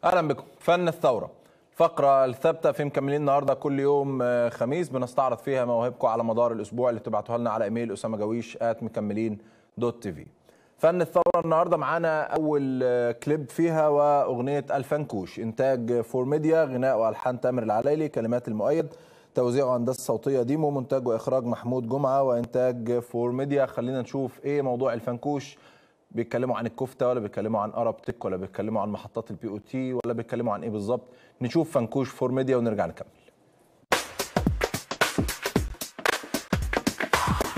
اهلا بكم. فن الثوره، فقره الثابته في مكملين النهارده كل يوم خميس بنستعرض فيها مواهبكم على مدار الاسبوع اللي بتبعتوها لنا على ايميل اسامه-جويش@مكملين.tv. فن الثوره النهارده معانا اول كليب فيها واغنيه الفنكوش، انتاج فور ميديا، غناء والحان تامر العلايلي، كلمات المؤيد، توزيع وهندسه صوتيه ديمو، مونتاج واخراج محمود جمعه، وانتاج فور ميديا. خلينا نشوف ايه موضوع الفنكوش. بيتكلموا عن الكفته ولا بيتكلموا عن ارب تك ولا بيتكلموا عن محطات البي او تي ولا بيتكلموا عن ايه بالظبط؟ نشوف فنكوش فور ميديا ونرجع نكمل.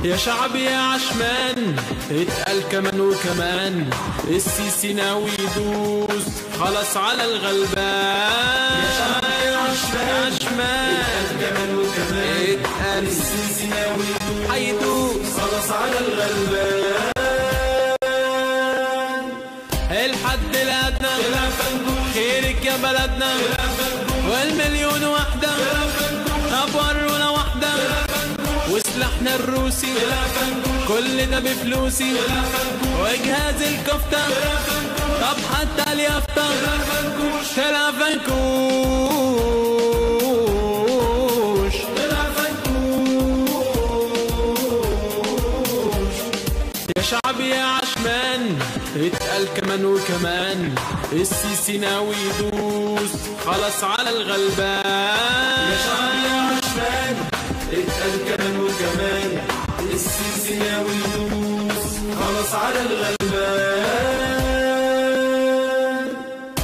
يا شعب يا عشمان اتقل كمان وكمان، السيسي ناوي يدوس خلاص على الغلبان. يا شعب يا عشمان اتقل كمان وكمان، اتقل السيسي ناوي هيدوس خلاص على الغلبان. الحد الأدنى خيرك يا بلدنا، والمليون واحدة أبورونا واحدة، وسلاحنا الروسي كل ده بفلوسي، وجهاز الكفتة طب حتى اليافطة طلع فنكوش. يا شعب يا عشمان اتقل كمان وكمان، السيسي ناوي يدوس خلاص على الغلبان. يا شعب يا عشمان اتقل كمان وكمان، السيسي ناوي يدوس خلاص على الغلبان.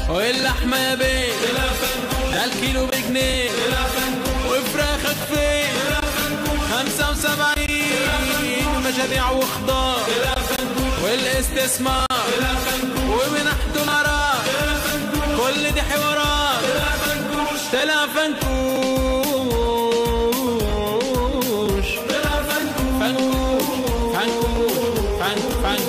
واللحمة يا بيه ده الكيلو بجنيه، وفراخك فين 75، ومشاريع وخضار والاستثمار ومنح دولارات، كل دي حوارات طلع فنكوش. فنكوش فنكوش فنكوش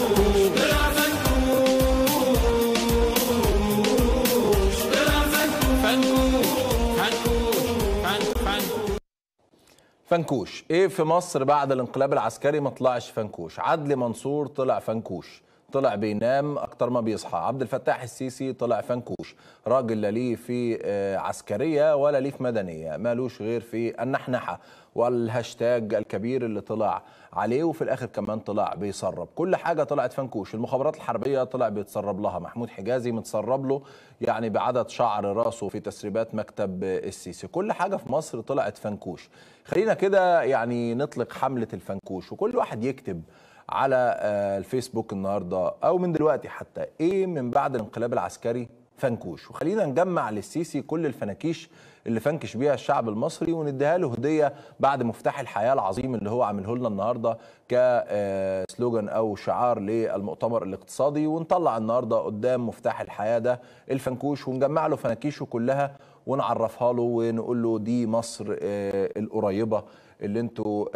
فنكوش ايه في مصر بعد الانقلاب العسكري؟ ما طلعش فنكوش. عدلي منصور طلع فنكوش، طلع بينام اكتر ما بيصحى. عبد الفتاح السيسي طلع فنكوش، راجل لا ليه في عسكريه ولا ليه في مدنيه، مالوش غير في النحنحه والهاشتاج الكبير اللي طلع عليه، وفي الاخر كمان طلع بيسرب. كل حاجه طلعت فنكوش. المخابرات الحربيه طلع بيتسرب لها، محمود حجازي متسرب له يعني بعدد شعر راسه في تسريبات مكتب السيسي. كل حاجه في مصر طلعت فنكوش. خلينا كده يعني نطلق حمله الفنكوش، وكل واحد يكتب على الفيسبوك النهارده او من دلوقتي حتى ايه من بعد الانقلاب العسكري فنكوش، وخلينا نجمع للسيسي كل الفناكيش اللي فنكش بيها الشعب المصري ونديها له هديه بعد مفتاح الحياه العظيم اللي هو عامله لنا النهارده كسلوجان او شعار للمؤتمر الاقتصادي، ونطلع النهارده قدام مفتاح الحياه ده الفنكوش ونجمع له فناكيشه كلها ونعرفها له ونقول له دي مصر القريبه اللي انتوا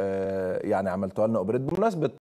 يعني عملتوها لنا اوبريت. بمناسبه